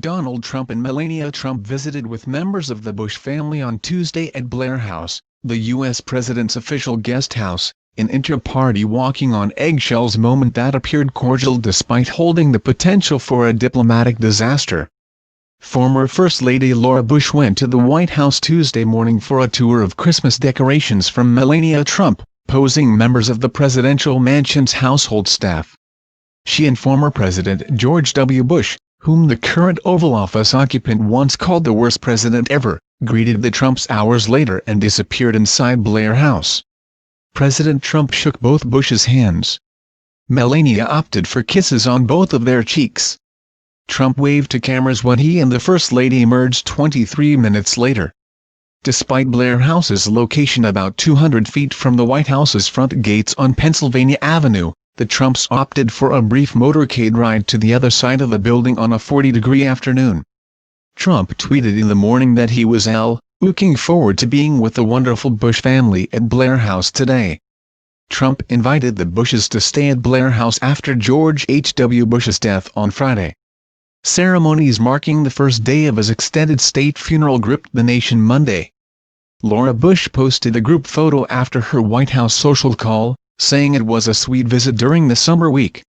Donald Trump and Melania Trump visited with members of the Bush family on Tuesday at Blair House, the U.S. president's official guest house, an inter-party walking on eggshells moment that appeared cordial despite holding the potential for a diplomatic disaster. Former First Lady Laura Bush went to the White House Tuesday morning for a tour of Christmas decorations from Melania Trump, posing members of the presidential mansion's household staff. She and former President George W. Bush, whom the current Oval Office occupant once called the worst president ever, greeted the Trumps hours later and disappeared inside Blair House. President Trump shook both Bush's hands. Melania opted for kisses on both of their cheeks. Trump waved to cameras when he and the First Lady emerged 23 minutes later. Despite Blair House's location about 200 feet from the White House's front gates on Pennsylvania Avenue, the Trumps opted for a brief motorcade ride to the other side of the building on a 40-degree afternoon. Trump tweeted in the morning that he was looking forward to being with the wonderful Bush family at Blair House today. Trump invited the Bushes to stay at Blair House after George H.W. Bush's death on Friday. Ceremonies marking the first day of his extended state funeral gripped the nation Monday. Laura Bush posted a group photo after her White House social call, saying it was a sweet visit during the summer week.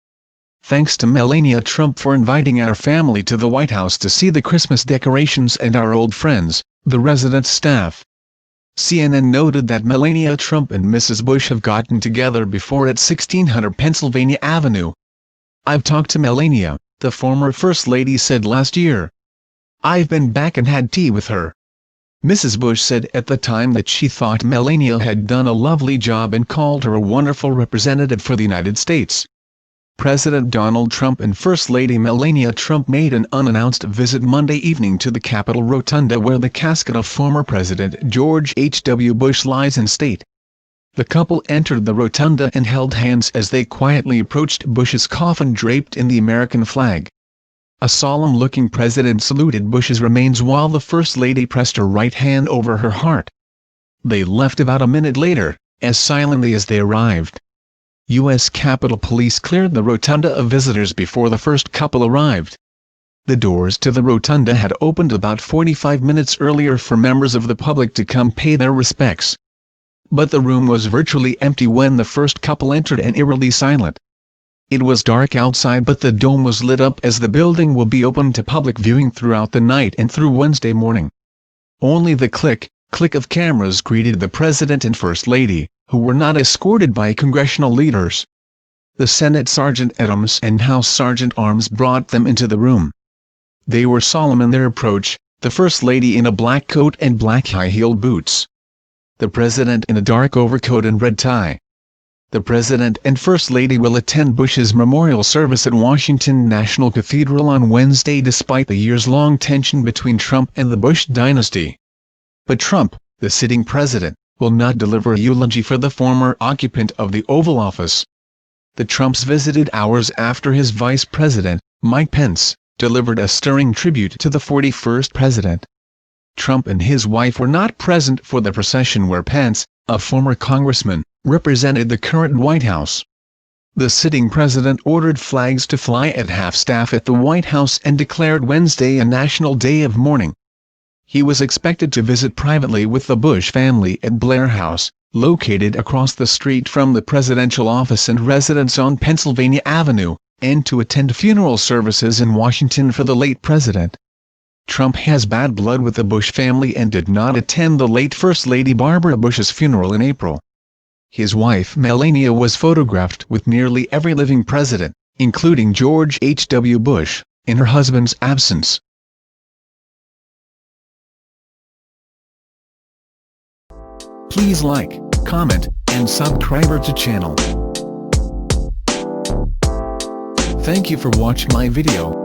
Thanks to Melania Trump for inviting our family to the White House to see the Christmas decorations and our old friends, the residence staff. CNN noted that Melania Trump and Mrs. Bush have gotten together before at 1600 Pennsylvania Avenue. "I've talked to Melania," the former First Lady said last year. "I've been back and had tea with her." Mrs. Bush said at the time that she thought Melania had done a lovely job and called her a wonderful representative for the United States. President Donald Trump and First Lady Melania Trump made an unannounced visit Monday evening to the Capitol Rotunda where the casket of former President George H.W. Bush lies in state. The couple entered the rotunda and held hands as they quietly approached Bush's coffin draped in the American flag. A solemn-looking president saluted Bush's remains while the First Lady pressed her right hand over her heart. They left about a minute later, as silently as they arrived. U.S. Capitol Police cleared the rotunda of visitors before the first couple arrived. The doors to the rotunda had opened about 45 minutes earlier for members of the public to come pay their respects. But the room was virtually empty when the first couple entered and eerily silent. It was dark outside but the dome was lit up as the building will be open to public viewing throughout the night and through Wednesday morning. Only the click of cameras greeted the President and First Lady, who were not escorted by congressional leaders. The Senate Sergeant at Arms and House Sergeant at Arms brought them into the room. They were solemn in their approach, the First Lady in a black coat and black high-heeled boots. The President in a dark overcoat and red tie. The President and First Lady will attend Bush's memorial service at Washington National Cathedral on Wednesday despite the years-long tension between Trump and the Bush dynasty. But Trump, the sitting president, will not deliver a eulogy for the former occupant of the Oval Office. The Trumps visited hours after his vice president, Mike Pence, delivered a stirring tribute to the 41st president. Trump and his wife were not present for the procession where Pence, a former congressman, represented the current White House. The sitting president ordered flags to fly at half-staff at the White House and declared Wednesday a national day of mourning. He was expected to visit privately with the Bush family at Blair House, located across the street from the presidential office and residence on Pennsylvania Avenue, and to attend funeral services in Washington for the late president. Trump has bad blood with the Bush family and did not attend the late First Lady Barbara Bush's funeral in April. His wife Melania was photographed with nearly every living president, including George H.W. Bush, in her husband's absence. Please like, comment, and subscribe to channel. Thank you for watching my video.